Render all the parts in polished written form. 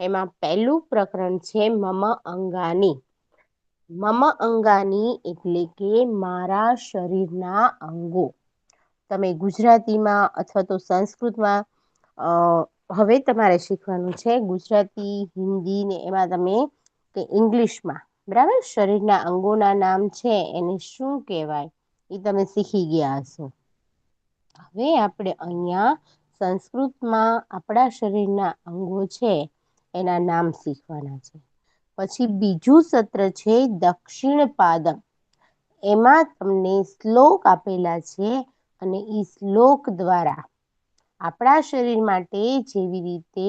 એમાં પહેલું પ્રકરણ છે મમ અંગાની. મમ અંગાની એટલે કે મારા શરીરના અંગો. તમે ગુજરાતીમાં અથવા તો સંસ્કૃતમાં હવે તમારે શીખવાનું છે. ગુજરાતી, હિન્દી ને એમાં તમે કે ઇંગ્લિશમાં બરાબર. શરીરના અંગોના નામ છે એને શું કહેવાય એ તમે શીખી ગયા હશો. હવે આપણે અહીંયા સંસ્કૃતમાં આપણા શરીરના અંગો છે એના નામ શીખવાના છે. પછી બીજું સત્ર છે દક્ષિણ પાદમ. એમાં તમને શ્લોક આપેલા છે અને ઈ શ્લોક દ્વારા આપણા શરીર માટે જેવી રીતે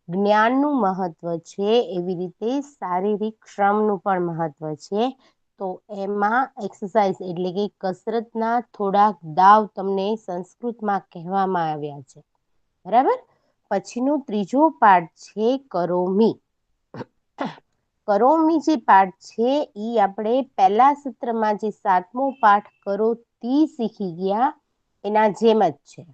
જ્ઞાનનું મહત્વ છે એવી રીતે શારીરિક શ્રમનું પણ મહત્વ છે. તો એમાં એક્સરસાઇઝ એટલે કે કસરતના થોડાક દાવ તમને સંસ્કૃતમાં કહેવામાં આવ્યા છે. બરાબર. પછીનું ત્રીજો પાઠ છે કરોમી. કરોમી જે પાઠ છે ઈ આપણે પહેલા સત્રમાં જે 7મો પાઠ કરોતી શીખી ગયા એના જેમ જ છે.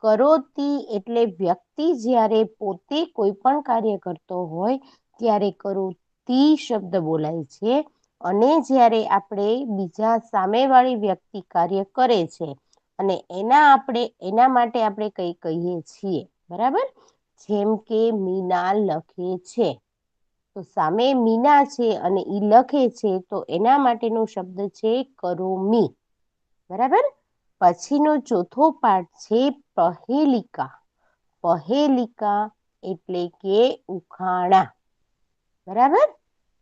કરોતી એટલે વ્યક્તિ જ્યારે પોતે કોઈ પણ કાર્ય કરતો હોય ત્યારે કરોતી શબ્દ બોલાય છે. અને જ્યારે આપણે બીજા સામેવાળી વ્યક્તિ કાર્ય કરે છે અને એના માટે આપણે કઈ કહીએ છીએ. બરાબર. જેમ કે મીના લખે છે તો સામે મીના છે અને ઈ લખે છે તો એના માટેનો શબ્દ છે કરોમી. બરાબર. પછીનો ચોથો પાઠ છે પહેલિકા. પહેલિકા એટલે કે ઉખાણા. બરાબર.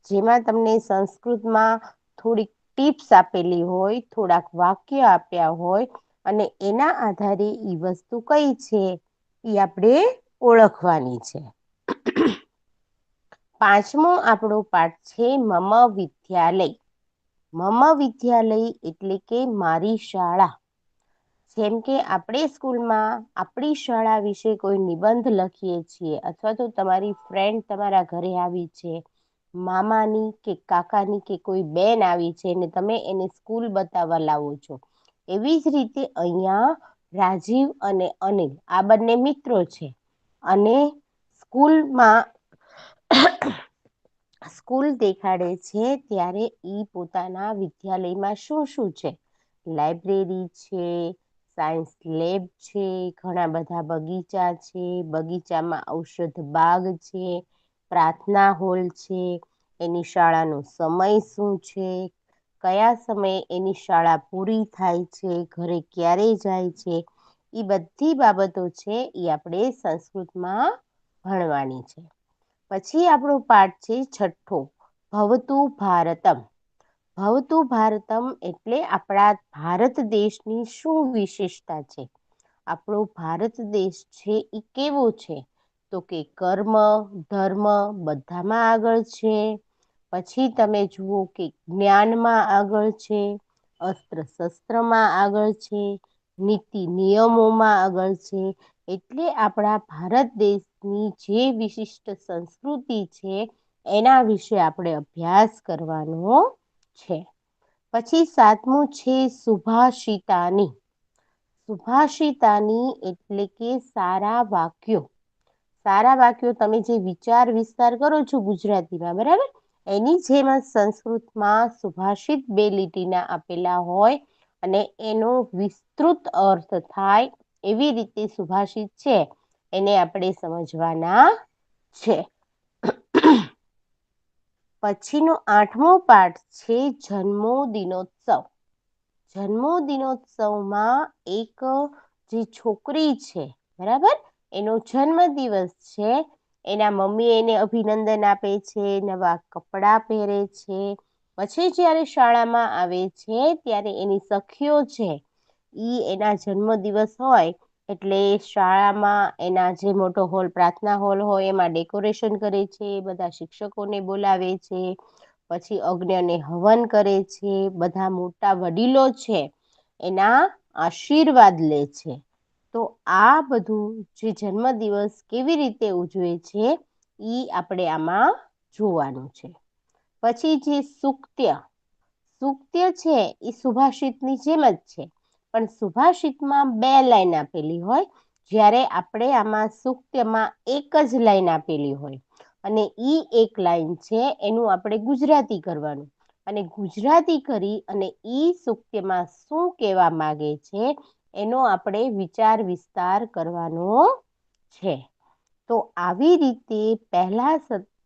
જેમાં તમને સંસ્કૃતમાં થોડીક ટીપ્સ આપેલી હોય, થોડાક વાક્ય આપ્યા હોય અને એના આધારે ઈ વસ્તુ કઈ છે એ આપણે ઓળખવાની છે. પાંચમો આપણો પાઠ છે મમ વિદ્યાલય. મમ વિદ્યાલય એટલે કે મારી શાળા. જેમ કે આપણે સ્કૂલમાં આપણી શાળા વિશે કોઈ નિબંધ લખીએ છીએ અથવા તો તમારી ફ્રેન્ડ તમારા ઘરે આવી છે, મામાની કે કાકાની કે કોઈ બેન આવી છે ને તમે એને સ્કૂલ બતાવવા લાવો છો. એવી જ રીતે અહીંયા રાજીવ અને અનિલ આ બંને મિત્રો છે અને સ્કૂલ દેખાડે છે ત્યારે ઈ પોતાના વિદ્યાલયમાં શું શું છે. લાઈબ્રેરી છે, સાયન્સ લેબ છે, ઘણા બધા બગીચા છે, બગીચામાં ઔષધ બાગ છે, પ્રાર્થના હોલ છે, એની શાળાનો સમય શું છે, કયા સમયે એની શાળા પૂરી થાય છે, ઘરે ક્યારે જાય છે, એ બધી બાબતો છે એ આપણે સંસ્કૃતમાં ભણવાની છે. પછી આપણો પાઠ છે છઠ્ઠો ભવતું ભારતમ. ભવતું ભારતમ એટલે આપણા ભારત દેશની શું વિશેષતા છે. આપણો ભારત દેશ છે એ કેવો છે તો કે કર્મ, ધર્મ બધામાં આગળ છે. પછી તમે જુઓ કે જ્ઞાનમાં આગળ છે, અસ્ત્ર શસ્ત્રમાં આગળ છે, નીતિ નિયમોમાં આગળ છે. એટલે આપણા ભારત દેશની જે વિશિષ્ટ સંસ્કૃતિ છે એના વિશે આપણે અભ્યાસ કરવાનો છે. પછી સાતમું છે સુભાષિતાની. સુભાષિતાની એટલે કે સારા વાક્યો. સારા વાક્યો તમે જે વિચાર વિસ્તાર કરો છો ગુજરાતીમાં બરાબર, એની જેમ સંસ્કૃતમાં સુભાષિત 2 લીટીના આપેલા હોય અને એનો વિસ્તૃત અર્થ થાય એવી રીતે સુભાષિત છે એને આપણે સમજવાના છે. પછીનો 8મો પાઠ છે જન્મો દિનોત્સવ. જન્મો દિનોત્સવમાં એક જે છોકરી છે બરાબર, એનો જન્મ દિવસ છે, એના મમ્મી એને અભિનંદન આપે છે, નવા કપડાં પહેરે છે. પછી જ્યારે શાળામાં આવે છે ત્યારે એની સખીઓ છે ઈ એના જન્મ દિવસ હોય એટલે શાળામાં એના જે મોટો હોલ પ્રાર્થના હોલ હોય એમાં ડેકોરેશન કરે છે, બધા શિક્ષકોને બોલાવે છે, પછી અગ્નિને હવન કરે છે, બધા મોટા વડીલો છે એના આશીર્વાદ લે છે. તો આ બધું જે જન્મદિવસ કેવી રીતે ઉજવે છે ઈ આપણે આમાં જોવાનું છે. પછી જે સુક્ત્ય. સુક્ત્ય છે એ સુભાષિતની જેમ જ છે પણ સુભાષિતમાં 2 લાઈન આપેલી હોય, જ્યારે આપણે આમાં સુક્ત્યમાં એક જ લાઈન આપેલી હોય. અને ઈ એક લાઈન છે એનું આપણે ગુજરાતી કરવાનું અને ગુજરાતી કરી અને ઈ સૂક્તમાં શું કહેવા માંગે છે એનો આપણે વિચાર વિસ્તાર કરવાનો છે. તો આવી રીતે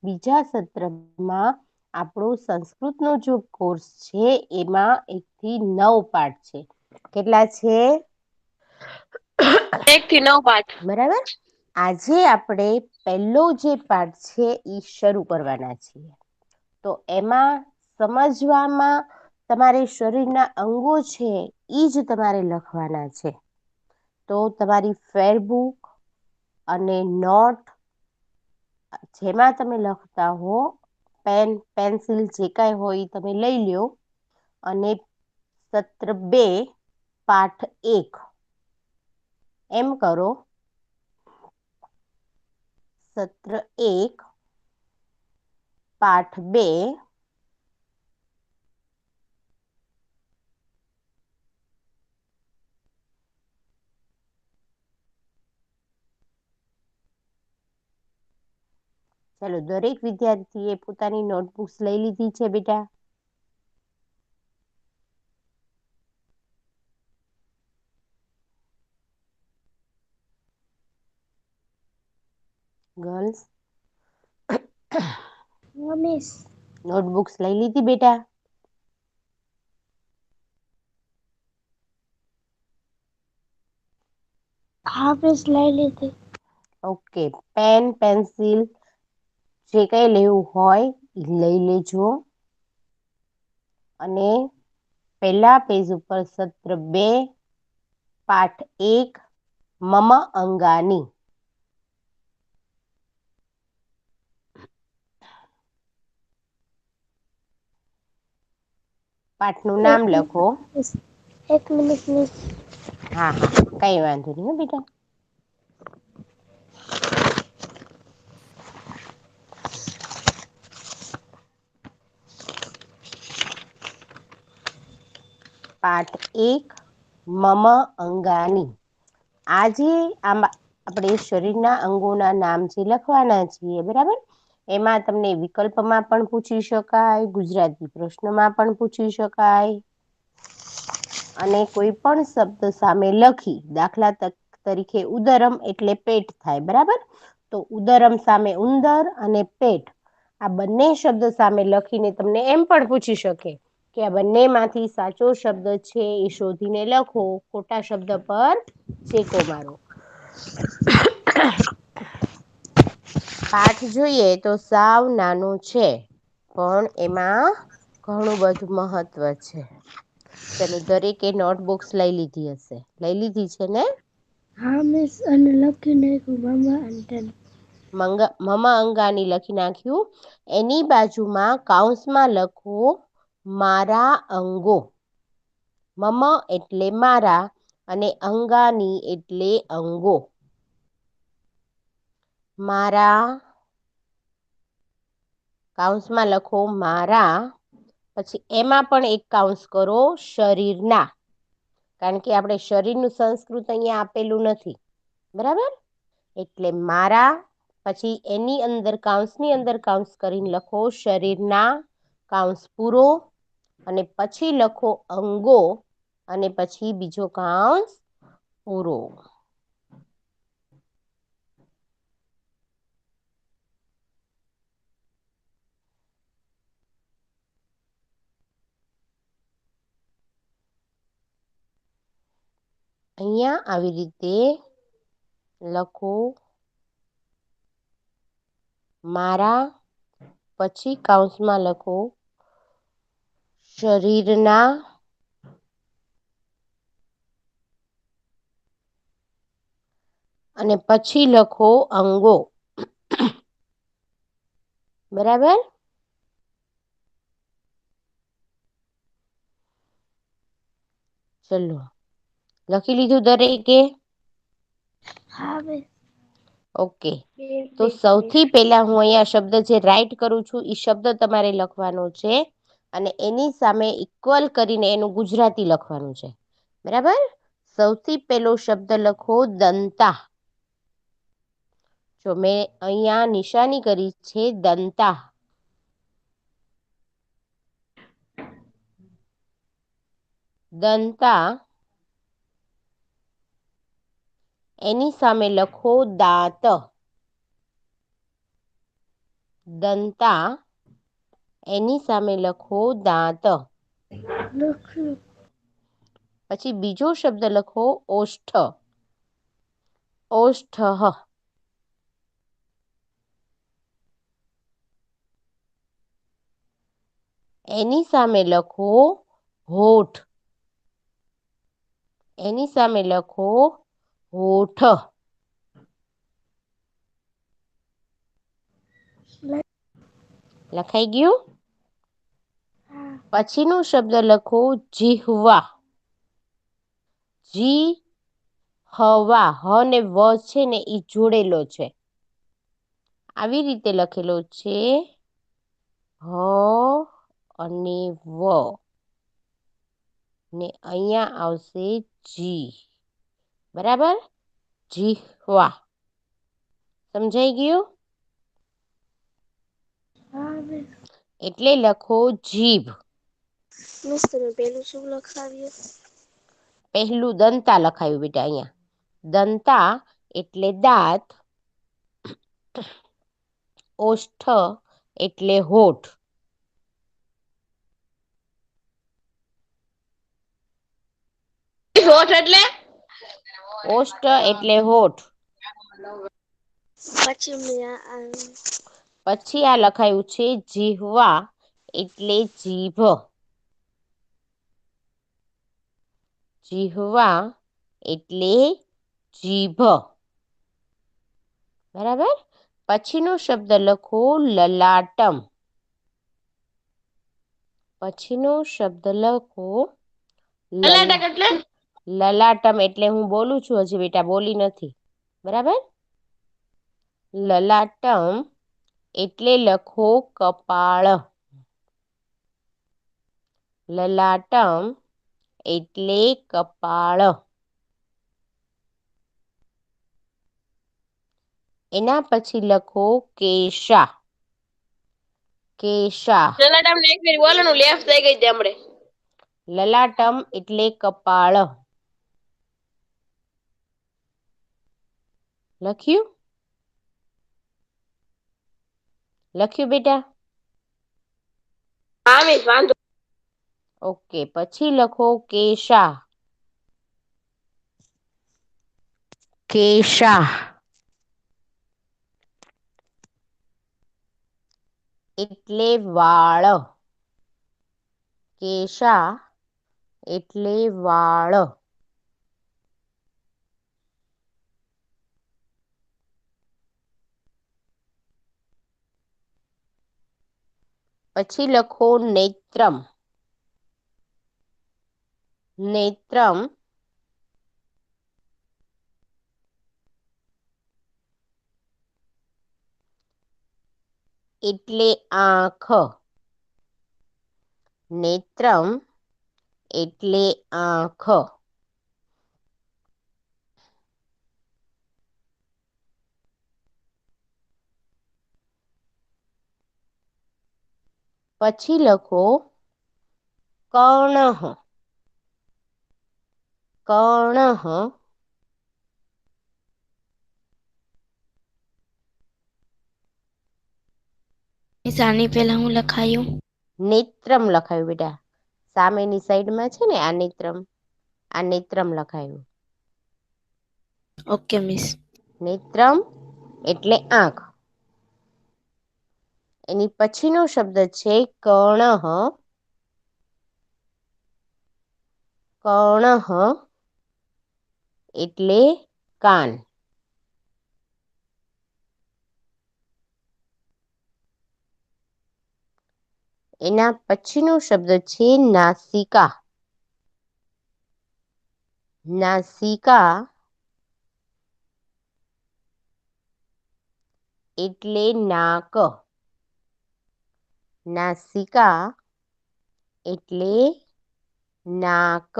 બીજા સત્રમાં આપણો સંસ્કૃતનો જો કોર્સ છે એમાં 1 થી 9 પાઠ છે. કેટલા છે? 1 થી 9 પાઠ. બરાબર. આજે આપણે પહેલો જે પાઠ છે એ શરૂ કરવાના છીએ. તો એમાં સમજવામાં તમારે શરીરના અંગો છે ઈ જ તમારે લખવાના છે. તો તમારી ફેરબુક અને નોટ જેમાં તમે લખતા હો પેન પેન્સિલ જે કાંઈ હોય તમે લઈ લ્યો અને સત્ર 2 પાઠ 1 એમ કરો. સત્ર 1 પાઠ 2 ચાલો દરેક વિદ્યાર્થીએ પોતાની નોટબુક્સ લઈ લીધી છે બેટા? ગર્લ્સ નોટબુક્સ લઈ લીધી બેટા? હા મિસ, લઈ લીધી. ઓકે. પેન પેન્સિલ જે કંઈ લેવું હોય એ લઈ લેજો અને પહેલા પેજ ઉપર સત્ર 2 પાઠ 1 મમ અંગાની પાઠનું નામ લખો. એક મિનિટ મિસ. હા હા, કઈ વાંધો નહીં હો બેટા. પાઠ 1 મમ અંગાની. આજે આપણે શરીરના અંગોના નામ જે લખવાના છીએ બરાબર. એમાં તમને વિકલ્પમાં પણ પૂછી શકાય, ગુજરાતી પ્રશ્નમાં પણ પૂછી શકાય અને કોઈ પણ શબ્દ સામે લખી દાખલા તરીકે ઉદરમ એટલે પેટ થાય બરાબર. તો ઉદરમ સામે ઉંદર અને પેટ આ બંને શબ્દ સામે લખીને તમને એમ પણ પૂછી શકે કે આ બંને માંથી સાચો શબ્દ છે એ શોધીને લખો. ખોટા શબ્દ પર ચેકો મારો. પાઠ જોઈએ તો સાવ નાનો છે પણ એમાં ઘણું બધું મહત્વ છે. ચલો દરેકે નોટબુક્સ લઈ લીધી હશે. લઈ લીધી છે ને? હા મિસ, અને લખી નાખ્યું મામા અંટન. મમ અંગાની લખી નાખ્યું. એની બાજુમાં કૌંસમાં લખો મારા અંગો. મમ એટલે મારા અને અંગાની એટલે અંગો. મારા કૌંસમાં લખો મારા, પછી એમાં પણ એક કૌંસ કરો શરીરના, કારણ કે આપણે શરીરનું સંસ્કૃત અહીંયા આપેલું નથી બરાબર. એટલે મારા, પછી એની અંદર કૌંસની અંદર કૌંસ કરીને લખો શરીરના કૌંસ પૂરો અને પછી લખો અંગો અને પછી બીજો કૌંસ પૂરો. અહીંયા આવી રીતે લખો મારા, પછી કૌંસમાં લખો શરીરના અને પછી લખો અંગો. બરાબર. ચલો લખી લીધું દરેકે? હા મિસ. ઓકે. તો સૌથી પહેલા હું અહીંયા શબ્દ જે રાઈટ કરું છું એ શબ્દ તમારે લખવાનો છે અને એની સામે ઇક્વલ કરીને એનું ગુજરાતી લખવાનું છે બરાબર. સૌથી પહેલો શબ્દ લખો દંતા. જો મેં અહીંયા નિશાની કરી છે દંતા. દંતા. એની સામે લખો દાંત. દંતા. એની સામે લખો દાંત. પછી બીજો શબ્દ લખો ઓષ્ઠ. ઓષ્ઠ. એની સામે લખો હોઠ. એની સામે લખો હોઠ. લખાઈ ગયું. પછીનો શબ્દ લખો જીહવા. જી હવા. હ ને વ છે ને એ જોડેલો છે. આવી રીતે લખેલો છે હ અને વ ને અહીંયા આવશે જી. બરાબર. જીહવા. સમજાઈ ગયું. એટલે લખો જીભ. પેલું શું લખાવ્યું? પહેલું દંતા લખાયું બેટા અહીંયા. દંતા એટલે દાંત. ઓષ્ઠ એટલે હોઠ. ઓષ્ઠ એટલે હોઠ. પછી આ લખાયું છે જીહવા એટલે જીભ. જીહવા એટલે જીભ. બરાબર. પછીનો શબ્દ લખો લલાટમ. પછીનો શબ્દ લખો લલાટમ. એટલે હું બોલું છું હજી બેટા બોલી નથી. બરાબર. લલાટમ એટલે લખો કપાળ. લલાટમ એટલે કપાળ. એના પછી લખો કેશા. કેશા. લલાટમ એટલે કપાળ. લખ્યું. લખ્યું બેટા. ઓકે. પછી લખો કેશા. કેશા એટલે વાળ. કેશા એટલે વાળ. પછી લખો નેત્રમ. નેત્રમ એટલે આંખ. નેત્રમ એટલે આંખ. પછી લખો કર્ણઃ. કર્ણઃ આની પહેલા હું લખાયું? નેત્રમ લખાયું બેટા. સામેની સાઈડમાં છે ને આ નેત્રમ. આ નેત્રમ લખાયું. Okay miss. નેત્રમ એટલે આંખ. એની પછીનો શબ્દ છે કર્ણઃ. કર્ણઃ એટલે કાન. એના પછીનો શબ્દ છે નાસિકા. નાસિકા એટલે નાક. નાસિકા એટલે નાક.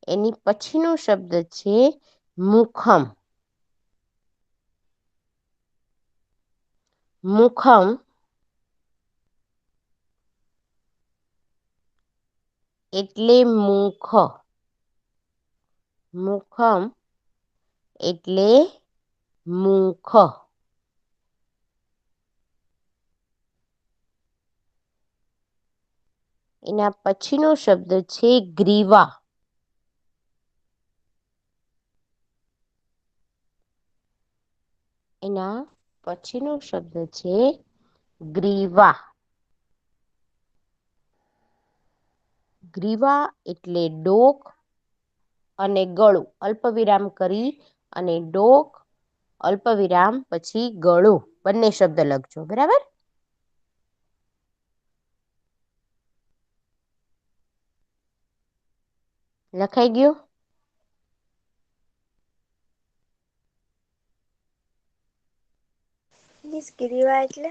એની પછીનો શબ્દ છે મુખમ. મુખમ એટલે મુખ. મુખમ એટલે મુખ. એના પછીનો શબ્દ છે ગ્રીવા. એના પછીનો શબ્દ છે ગ્રીવા. ગ્રીવા એટલે ડોક અને ગળું. અલ્પવિરામ કરી અને ડોક અલ્પવિરામ પછી ગળું બંને શબ્દ લખજો. બરાબર. લખાઈ ગયું? ગ્રીવા એટલે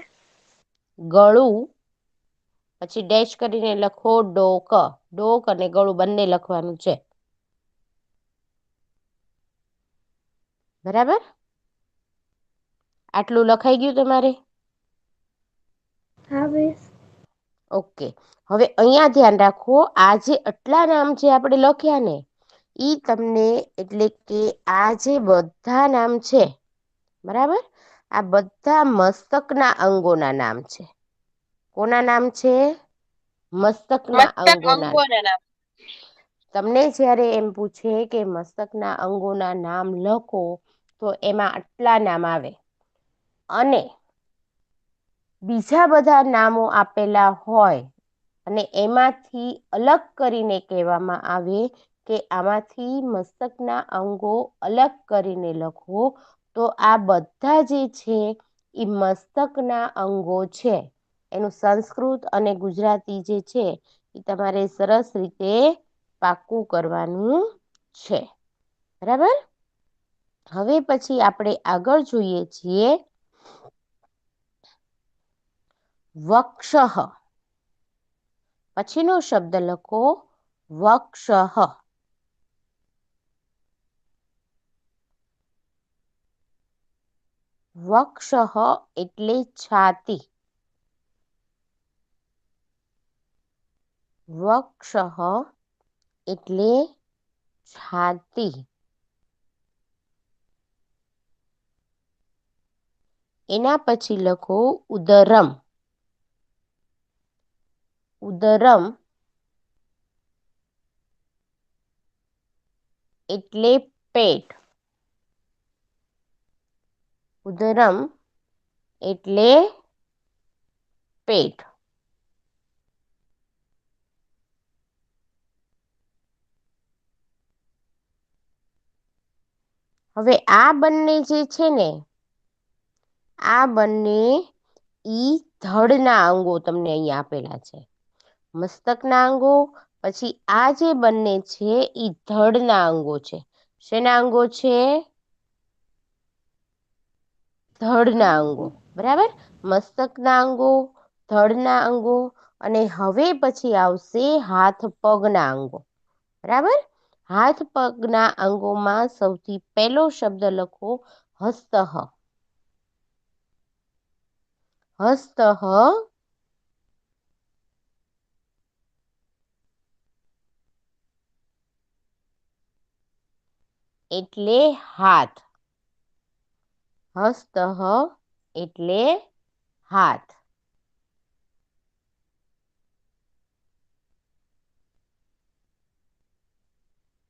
ગળું પછી ડેશ કરીને લખો ડોક. ડોક અને ગળું બંને લખવાનું છે. બરાબર. આટલું લખાઈ ગયું તમારે? હા મિસ. ઓકે. હવે અહીંયા ધ્યાન રાખો, આ જે આટલા નામ જે આપણે લખ્યા ને ઈ તમને એટલે કે આ જે બધા નામ છે બરાબર, આ બધા મસ્તકના અંગોના નામ છે. કોના નામ છે? મસ્તકના અંગોના. તમને જ્યારે એમ પૂછે કે મસ્તકના અંગોના નામ લખો તો એમાં આટલા નામ આવે અને બીજા બધા નામો આપેલા હોય અને એમાંથી અલગ કરીને કહેવામાં આવે કે આમાંથી મસ્તકના અંગો અલગ કરીને લખો તો આ બધા જે છે એ મસ્તકના અંગો છે. એનું સંસ્કૃત અને ગુજરાતી જે છે એ તમારે સરસ રીતે પાક્કું કરવાનું છે. બરાબર. હવે પછી આપણે આગળ જોઈએ છીએ વક્ષઃ. પછીનો શબ્દ લખો વક્ષઃ. વક્ષઃ એટલે છાતી. વક્ષઃ એટલે છાતી. એના પછી લખો ઉદરમ. ઉદરમ એટલે પેટ. ઉદરમ એટલે પેટ. હવે આ બંને જે છે ને આ બંને ઈ ધડના અંગો તમને અહીંયા આપેલા છે. મસ્તકના અંગો પછી આ જે બંને છે ઈ ધડના અંગો છે. શેના અંગો છે? ધડના અંગો. બરાબર. મસ્તકના અંગો, ધડના અંગો અને હવે પછી આવશે હાથ પગના અંગો. બરાબર. હાથ પગના અંગોમાં સૌથી પહેલો શબ્દ લખો હસ્તઃ. હસ્તઃ એટલે હાથ. હસ્તઃ એટલે હાથ.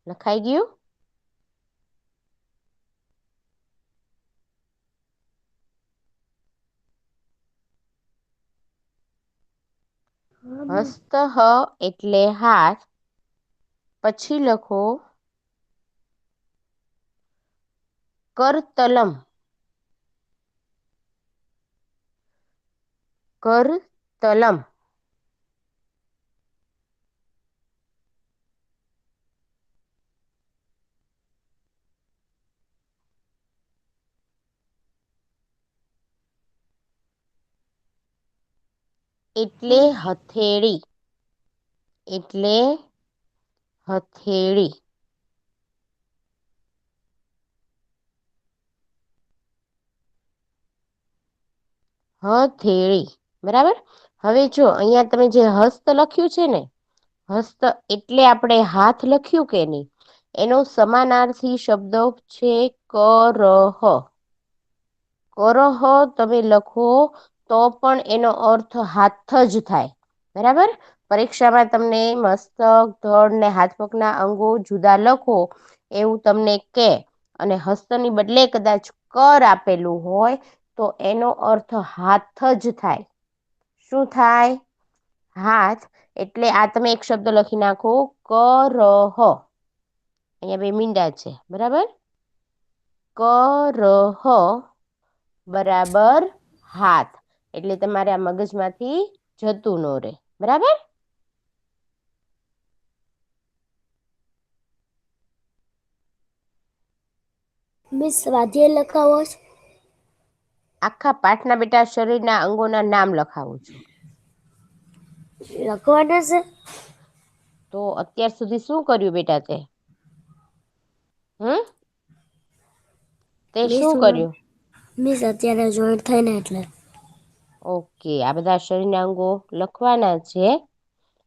લખાઈ ગયું? હસ્તઃ એટલે હાથ. પછી લખો કરતલમ. કરતલમ એટલે હથેળી. એટલે હથેળી. હથેળી. બરાબર. હવે જો અહીંયા તમે જે હસ્ત લખ્યું છે ને, હસ્ત એટલે આપણે હાથ લખ્યું કે નહીં, એનો સમાનાર્થી શબ્દ છે કરહ. કરહ તમે લખો તો પણ એનો અર્થ હાથ જ થાય. બરાબર. પરીક્ષામાં તમને મસ્તક, ધડ ને હાથ પગના અંગો જુદા લખો એવું તમને કે અને હસ્તની બદલે કદાચ કર આપેલું હોય તો એનો અર્થ હાથ જ થાય. શું થાય? હાથ. એટલે આ તમે એક શબ્દ લખી નાખો કરહ. અહીંયા બે મીંડા છે. બરાબર. કરહ બરાબર હાથ. એટલે તમારે આ મગજમાંથી જતું ન રહે. બરાબર. મિસ સ્વાધ્યાય લખાવો છે? આખા પાઠના બેટા શરીરના અંગોના નામ લખાવું છું. લખવાના છે? તો અત્યાર સુધી શું કર્યું બેટા તે? તે મિસ શું કર્યું? મિસ અત્યારે જોઈન્ટ થાય ને એટલે. ઓકે. આ બધા શરીરના અંગો લખવાના છે.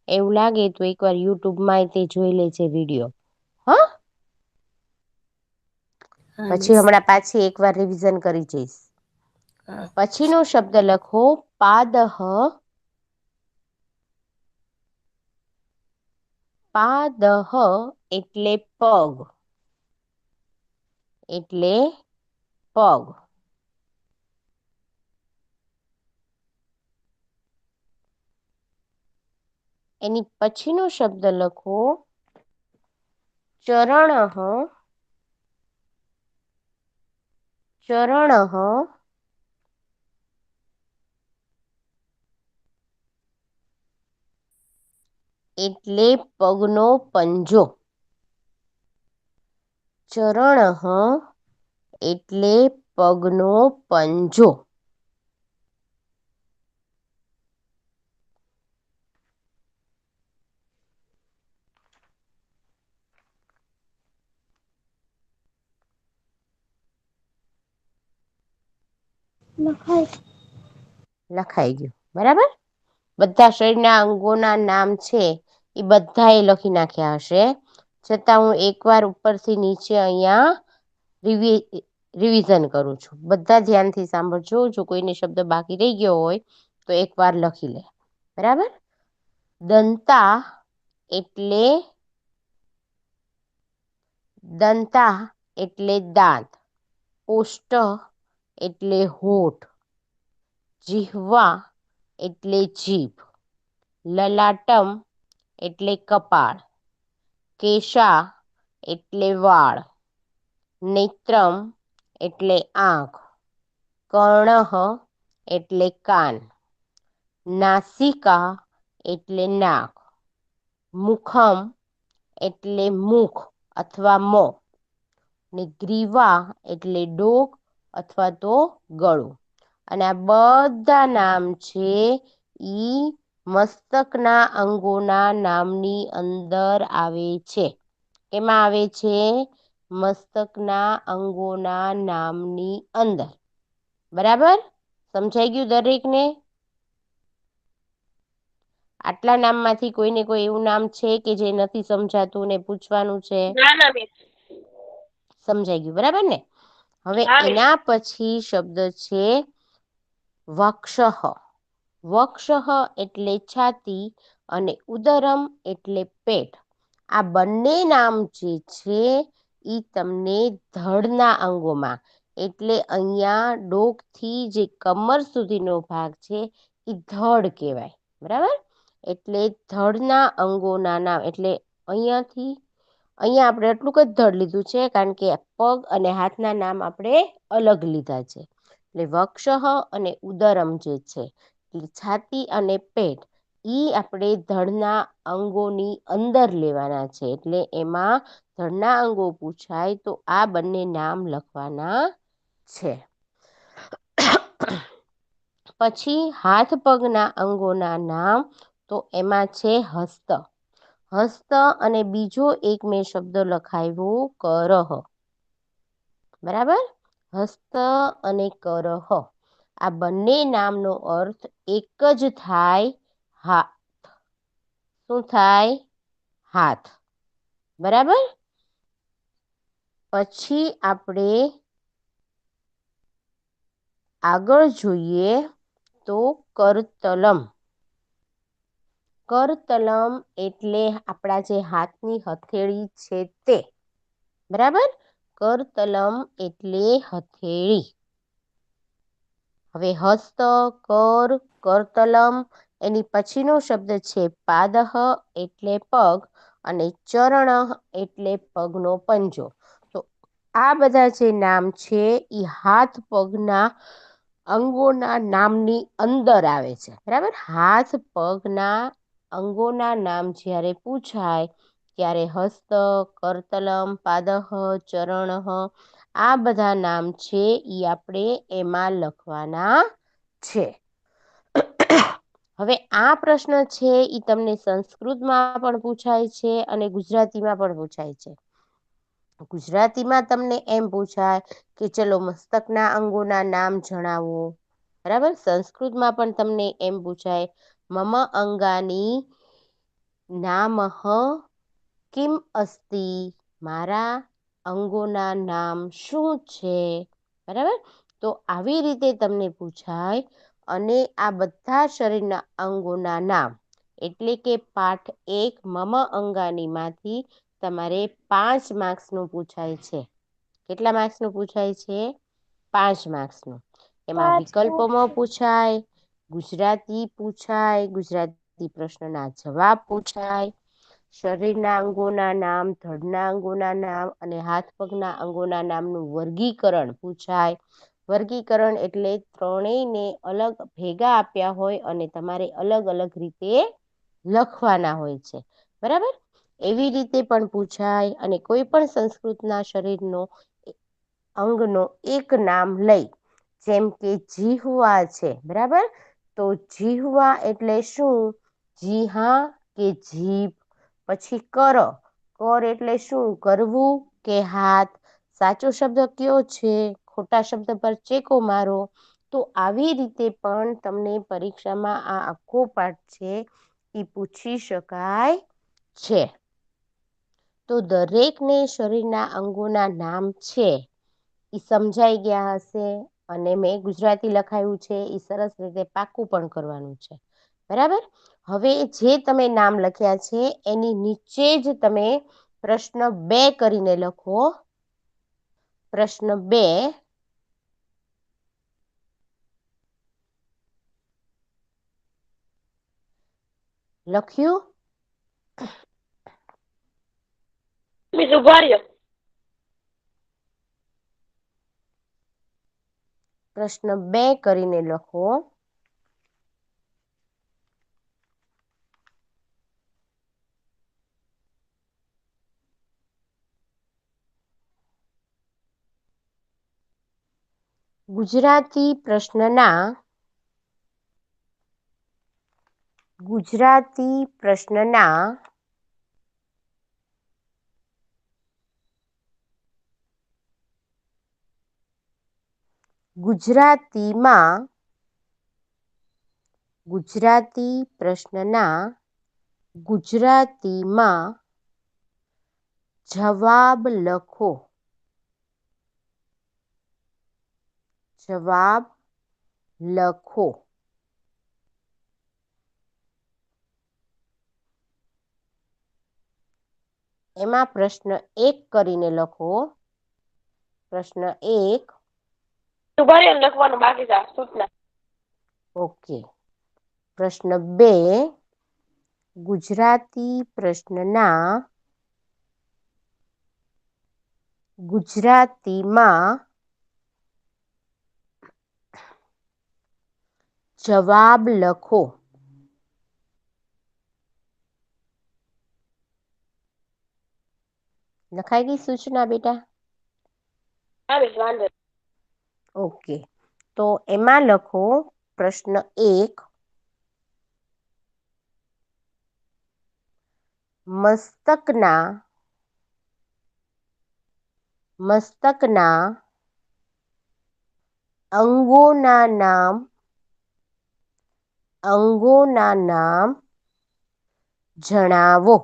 એવું લાગે તો એકવાર યુટ્યુબમાં તે જોઈ લેજે વિડીયો. હા. હા પછી મિસ. હમણાં પાછી એકવાર રિવિઝન કરી જઈશ. હા. પછીનો શબ્દ લખો પાદહ. પાદહ એટલે પગ. એટલે પગ. એની પછીનો શબ્દ લખો ચરણઃ. ચરણઃ એટલે પગનો પંજો. ચરણઃ એટલે પગનો પંજો. લખાઈ ગયું. બરાબર. બધા શરીરના અંગોના નામ છે એ બધા એ લખી નાખ્યા હશે. છતાં હું એકવાર ઉપરથી નીચે અહીંયા રિવિઝન કરું છું. બધા ધ્યાનથી સાંભળજો. જો કોઈને શબ્દ બાકી રહી ગયો હોય તો એક વાર લખી લે. બરાબર. દંતા એટલે દાંત. ઓષ્ઠ એટલે હોઠ. જીહ્વા એટલે જીભ. લલાટમ એટલે કપાળ. કેશા એટલે વાળ. નેત્રમ એટલે આંખ. કર્ણઃ એટલે કાન. નાસિકા એટલે નાક. મુખમ એટલે મુખ અથવા મોં. ને ગ્રીવા એટલે ડોક અથવા તો ગળું. અને આ બધા નામ છે ઈ મસ્તકના અંગોના નામની અંદર આવે છે. એમાં આવે છે મસ્તકના અંગોના નામની અંદર. બરાબર. સમજાઈ ગયું દરેકને? આટલા નામમાંથી કોઈને કોઈ એવું નામ છે કે જે નથી સમજાતું ને પૂછવાનું છે? ના ના મિસ. સમજાઈ ગયું. બરાબર ને? હવે હા મિસ. એના પછી શબ્દ છે વક્ષઃ. વક્ષઃ એટલે છાતી અને ઉદરમ એટલે પેટ. આ બંને નામ જે છે ઈ તમને ધડના અંગોમાં એટલે અહીંયા ડોકથી જે કમર સુધીનો ભાગ છે ઈ ધડ કહેવાય. બરાબર. એટલે ધડના અંગોના નામ એટલે અહીંયાથી અહીંયા આપણે એટલું જ ધડ લીધું છે કારણ કે પગ અને હાથના નામ આપણે અલગ લીધા છે. એટલે વક્ષઃ અને ઉદરમ જે છે એ છાતી અને પેટ ઈ આપણે ધડના અંગોની અંદર લેવાના છે. એટલે એમાં ધડના અંગો પૂછાય તો આ બંને નામ લખવાના છે. પછી હાથ પગના અંગોના નામ તો એમાં છે હસ્ત. હસ્ત અને બીજો એક મેં શબ્દ લખાવ્યો કરહ. બરાબર. હસ્ત અને કરહ. આ બંને નામનો અર્થ એક જ થાય, હાથ. શું થાય? હાથ. બરાબર. પછી આપણે આગળ જોઈએ તો કરતલમ. કરતલમ એટલે આપણા જે હાથની હથેળી છે તે. બરાબર. કરતલમ એટલે હથેળી. હવે હસ્ત, કર, કરતલમ એની પછીનો શબ્દ છે પાદહ એટલે પગ અને ચરણ એટલે પગનો પંજો. તો આ બધા જે નામ છે એ હાથ પગના અંગોના નામની અંદર આવે છે. બરાબર. હાથ પગના અંગોના નામ જ્યારે પૂછાય ત્યારે હસ્ત, કરતલમ, પાદહ, ચરણ આ બધા નામ છે ઈ આપણે એમાં લખવાના છે. હવે આ પ્રશ્ન છે ઈ તમને સંસ્કૃતમાં પણ પૂછાય છે અને ગુજરાતીમાં પણ પૂછાય છે. ગુજરાતીમાં તમને એમ પૂછાય કે ચલો મસ્તકના અંગોના નામ જણાવો. બરાબર. સંસ્કૃતમાં પણ તમને એમ પૂછાય મમ અંગાની નામઃ કિમ અસ્તિ, મારા અંગોના નામ શું છે. બરાબર. તો આવી રીતે તમને પૂછાય અને આ બધા શરીરના અંગોના નામ એટલે કે પાઠ 1 મમ અંગાની માંથી તમારે 5 માર્ક્સનું પૂછાય છે. કેટલા માર્ક્સનું પૂછાય છે? 5 માર્ક્સનું. એમાં વિકલ્પોમાં પૂછાય, ગુજરાતી પૂછાય, ગુજરાતી પ્રશ્નના જવાબ પૂછાય, શરીરના અંગોના નામ, ધડના અંગોના નામ અને હાથ પગના અંગોના નામનું વર્ગીકરણ પૂછાય. વર્ગીકરણ એટલે ત્રણેયને અલગ ભેગા આપ્યા હોય અને તમારે અલગ અલગ રીતે લખવાના હોય છે. બરાબર. એવી રીતે પણ પૂછાય અને કોઈ પણ સંસ્કૃતના શરીરનો અંગનો એક નામ લઈ, જેમ કે જીહવા છે. બરાબર. તો જીહવા એટલે શું? જીહા કે જીભ. પછી કર. કર એટલે શું? કરવું કે હાથ. સાચો શબ્દ કયો છે? ખોટા શબ્દ પર ચેકો મારો. તો આવી રીતે પણ તમને પરીક્ષામાં આ આખો પાઠ છે એ પૂછી શકાય છે. તો દરેકને શરીરના અંગોના નામ છે ઈ સમજાઈ ગયા હશે અને મેં ગુજરાતી લખાયું છે ઈ સરસ રીતે પાક્કું પણ કરવાનું છે. બરાબર. હવે જે તમે નામ લખ્યા છે એની નીચે જ તમે પ્રશ્ન 2 કરીને લખો. પ્રશ્ન 2 લખ્યું? પ્રશ્ન 2 કરીને લખો. ગુજરાતી પ્રશ્નના ગુજરાતીમાં જવાબ લખો. જવાબ લખો. એમાં પ્રશ્ન 1 કરીને લખો. પ્રશ્ન 1 લખવાનું બાકી છે. સૂચના. ઓકે. પ્રશ્ન 2 ગુજરાતી પ્રશ્નના ગુજરાતીમાં જવાબ લખો. લખાઈ ગઈ સૂચના બેટા? ઓકે. તો એમાં લખો પ્રશ્ન 1 મસ્તકના અંગોના નામ જણાવો.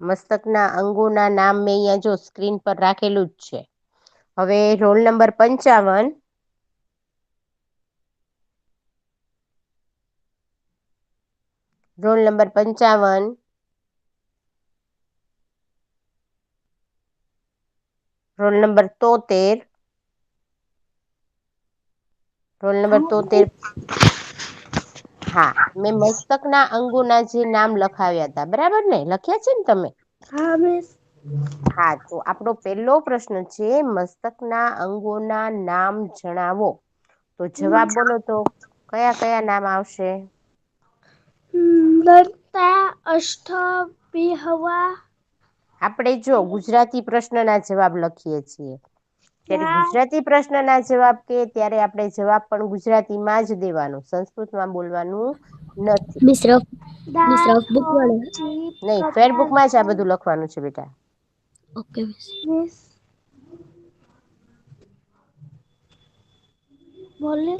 મસ્તકના અંગોના નામ મેં અહીંયા જો સ્ક્રીન પર રાખેલું જ છે. હવે roll number 55. Roll number 55. Roll number 73. Roll number 73. હા, મેં મસ્તકના અંગોના જે નામ લખાવ્યા હતા, બરાબર ને? લખ્યા છે ને તમે? હા મિસ. હા, તો આપણો પહેલો પ્રશ્ન છે મસ્તકના અંગોના નામ જણાવો. તો જવાબ બોલો તો કયા કયા નામ આવશે? દંતા, અષ્ટ, વિહવા. આપણે જો ગુજરાતી પ્રશ્નના જવાબ લખીએ છીએ ત્યારે ગુજરાતી પ્રશ્નના જવાબ કે ત્યારે આપણે જવાબ પણ ગુજરાતીમાં જ દેવાનો, સંસ્કૃતમાં બોલવાનું નથી. મિસ રફ બુક વાળો. નહીં, ફેરબુકમાં જ આ બધું લખવાનું છે બેટા. Okay miss. બોલે.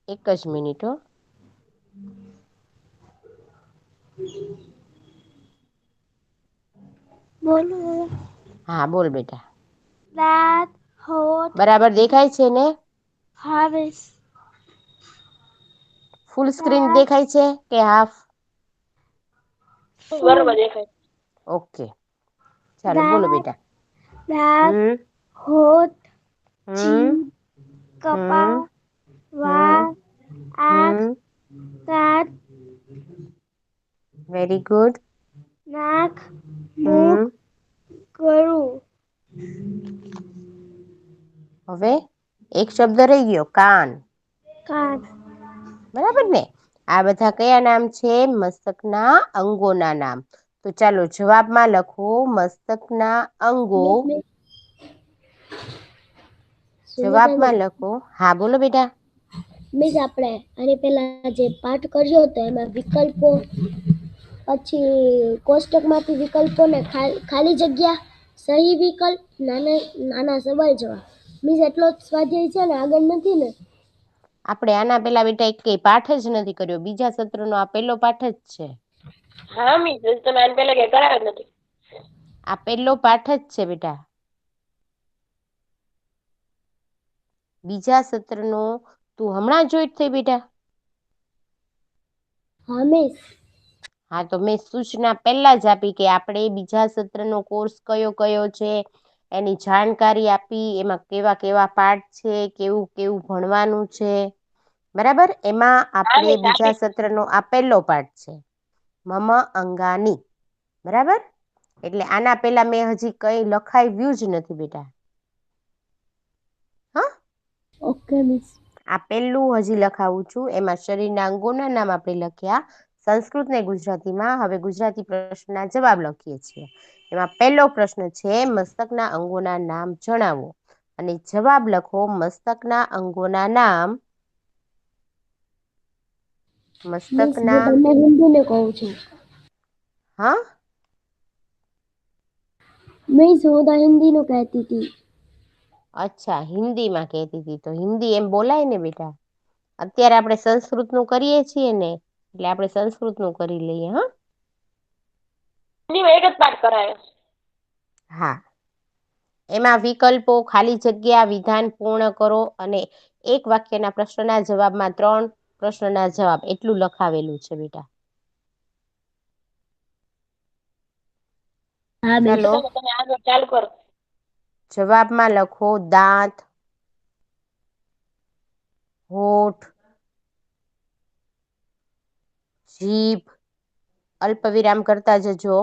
એક જ મિનિટ હો. બોલો. હા, બોલ બેટા. દાંત, હોઠ. બરાબર દેખાય છે ને? હા મિસ. ફૂલ સ્ક્રીન દેખાય છે કે હાફ? બરોબર દેખાય. ઓકે, ચાલો બોલો બેટા. દાંત, હમ હોઠ, હમ જીભ, કપાળ, હમ હમ વાળ, આંખ, હમ કાન, વેરી ગુડ. નાક, મુખ, હમ ગળું. હવે એક શબ્દ રહી ગયો, કાન. કાન. બરાબર ને? આ બધા કયા નામ છે? મસ્તકના અંગોના નામ. તો ચાલો જવાબમાં લખો મસ્તકના અંગો. મિસ મિસ જવાબમાં લખો. હા, બોલો બેટા. મિસ આપણે આની પહેલા જે પાઠ કર્યો હતો એમાં વિકલ્પો, પછી કોષ્ટકમાંથી વિકલ્પોને ખાલી જગ્યા, સહી વિકલ્પ, નાના સવાલ જવાબ. મિસ એટલો જ સ્વાધ્યાય છે ને, આગળ નથી ને? આપણે આના પેલા બેટા એક પાઠ જ નથી કર્યો. બીજા સત્રનો આ પહેલો પાઠ જ છે. હા મિસ, તમે આને પહેલા કઈ કરાવ્યો જ નથી. આ પહેલો પાઠ જ છે બેટા. બીજા સત્રનો તું હમણાં જોઈટ થઈ બેટા? હા મિસ. હા, તો મેં સૂચના પહેલા જ આપી કે આપણે બીજા સત્રનો કોર્સ કયો કયો છે એની જાણકારી આપી, એમાં કેવા કેવા પાઠ છે, કેવું કેવું ભણવાનું છે, બરાબર? એમાં હા આપણે મિસ બીજા આપી. સત્રનો આ પહેલો પાઠ છે, મમ અંગાની. બરાબર? એટલે આના પહેલા મેં હજી કંઈ લખાવ્યું જ નથી બેટા. હા, ઓકે મિસ. આ પહેલું હજી લખાવું છું. એમાં શરીરના અંગોના નામ આપણે લખ્યા સંસ્કૃત ને ગુજરાતીમાં. હવે ગુજરાતી પ્રશ્નના જવાબ લખીએ છીએ. એમાં પહેલો પ્રશ્ન છે મસ્તકના અંગોના નામ જણાવો. અને જવાબ લખો મસ્તકના અંગોના નામ. મિસ હું મસ્તકના તમને હિન્દીને કહું છું. હા, મિસ હું તો હિન્દીનું કહેતી હતી. અચ્છા, હિન્દીમાં કહેતી હતી. તો હિન્દી એમ બોલાય ને બેટા. અત્યારે આપણે સંસ્કૃતનું કરીએ છીએ ને, એટલે આપણે સંસ્કૃતનું કરી લઈએ. હા, હિન્દીમાં એક જ પાઠ કરાયો. હા. એમાં વિકલ્પો, ખાલી જગ્યા, વિધાન પૂર્ણ કરો અને એક વાક્યના પ્રશ્નના જવાબમાં 3 પ્રશ્નના જવાબ એટલું લખાવેલું છે બેટા. હા મિસ. ચાલો તમે આગળ ચાલુ કરો. જવાબમાં લખો દાંત, હોઠ, જીભ, અલ્પવિરામ કરતા જજો,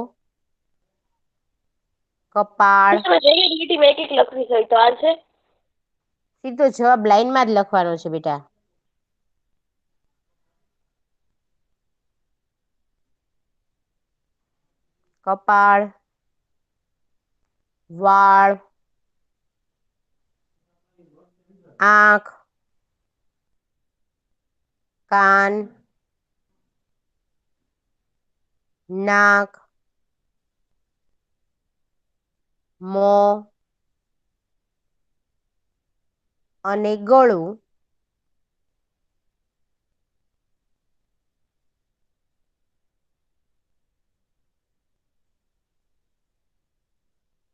કપાળ. તમે જઈએ લીટીમાં એક એક લખવી હોય તો હાલશે? સીધો જવાબ લાઈનમાં જ લખવાનો છે બેટા. કપાળ, વાળ, આંખ, કાન, નાક, મોં અને ગળું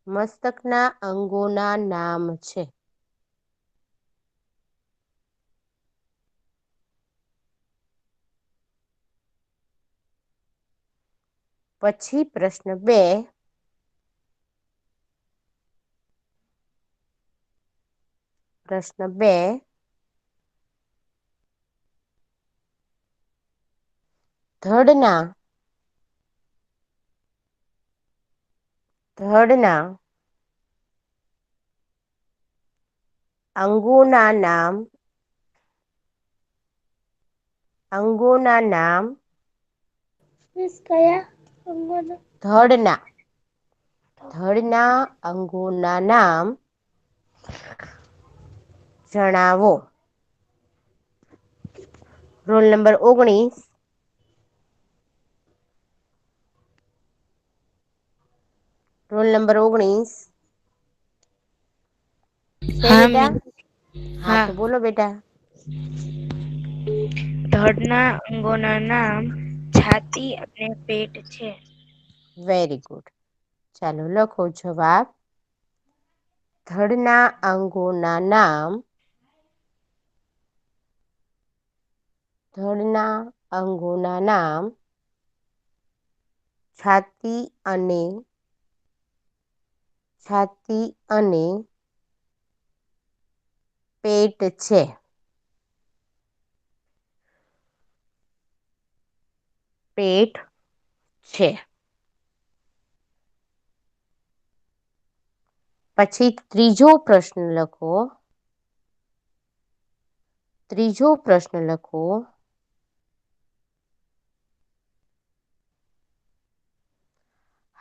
મસ્તકના અંગોના નામ છે. પછી પ્રશ્ન 2. પ્રશ્ન 2. ધડના અંગોના નામ મિસ કયા અંગોના? ધડના અંગોના નામ જણાવો. Roll number 19. રોલ નંબર 19 છે હા બેટા? મિસ. હા તો બોલો બેટા. ધડના અંગોના નામ છાતી અને પેટ છે. Very good. ચાલો લખો જવાબ. ધડના અંગોના નામ છાતી અને પેટ છે. પછી ત્રીજો પ્રશ્ન લખો.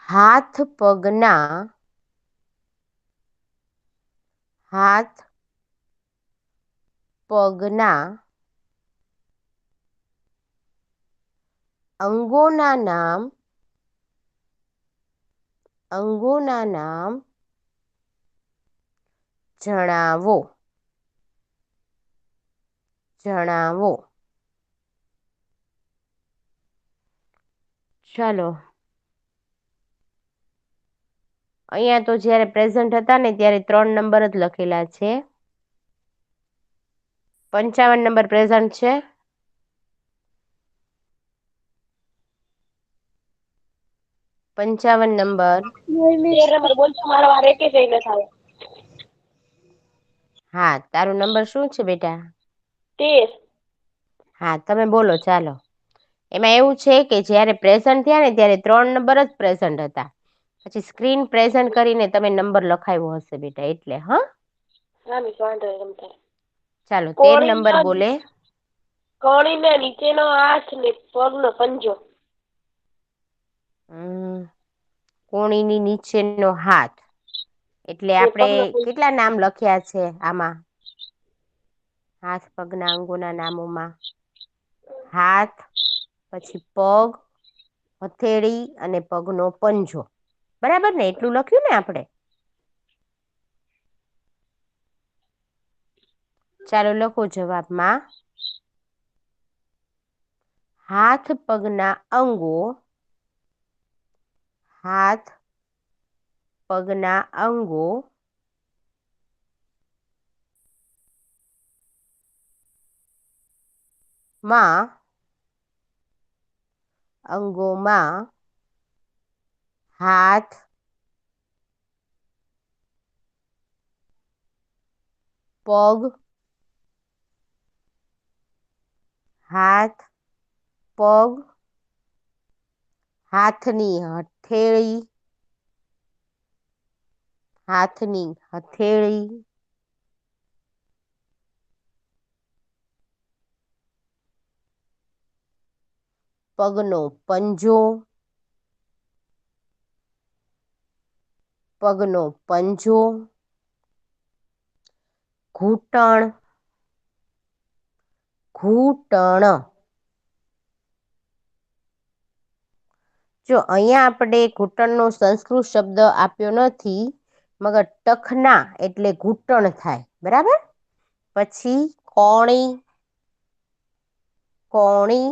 હાથ પગના અંગોના નામ જણાવો. ચાલો અહીંયા તો જ્યારે પ્રેઝન્ટ હતા ને ત્યારે 3 નંબર જ લખેલા છે. 55 નંબર પ્રેઝન્ટ છે. 55 નંબર. 13 નંબર બોલજો, મારો વાર એકે જ ન થાય. હા, તારો નંબર શું છે બેટા? 13. હા, તમે બોલો ચાલો. એમાં એવું છે કે જ્યારે પ્રેઝન્ટ થયા ને ત્યારે 3 નંબર જ પ્રેઝન્ટ હતા. પછી સ્ક્રીન પ્રેઝન્ટ કરીને તમે નંબર લખાવ્યો હશે બેટા એટલે. હા મિસ વાંધો નહીં તમ તારે. ચાલો 13 નંબર બોલે. કોણીના નીચેનો હાથ ને પગનો પંજો. કોણીની નીચેનો હાથ એટલે ને આપણે પગનો પંજો. કેટલા નામ લખ્યા છે આમાં? હાથ પગના અંગોના નામોમાં હાથ, પછી પગ, હથેળી અને પગનો પંજો. બરાબર ને? એટલું લખ્યું ને આપણે? ચાલો લખો જવાબમાં. હાથ પગના અંગો અંગોમાં હાથ, પગ, હાથની હથેળી, પગનો પંજો, ઘૂંટણ. જો અહીંયા આપણે ઘૂંટણનો સંસ્કૃત શબ્દ આપ્યો નથી, મગર ટખના એટલે ઘૂંટણ થાય, બરાબર. પછી કોણી, કોણી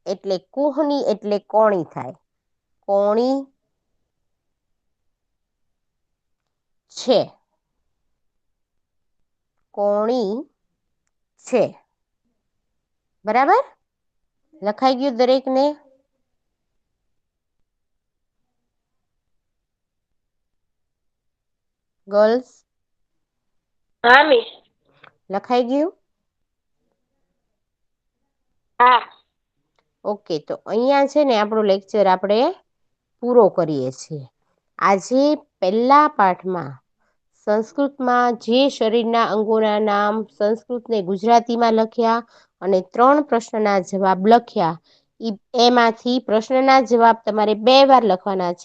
એટલે કુહની એટલે કોણી થાય, કોણી છે, કોણી છે, બરાબર. લખાઈ ગયું દરેકને? ગર્લ્સ હા મિસ. લખાઈ ગયું? હા. ઓકે, તો અહીંયા છે ને આપણો લેક્ચર આપણે પૂરો કરીએ છીએ. આજે પહેલા પાઠમાં સંસ્કૃતમાં જે શરીરના અંગોના નામ સંસ્કૃતને ગુજરાતીમાં લખ્યા અને 3 પ્રશ્નના જવાબ લખ્યા, એમાંથી પ્રશ્નના જવાબ તમારે 2 વાર લખવાના છે.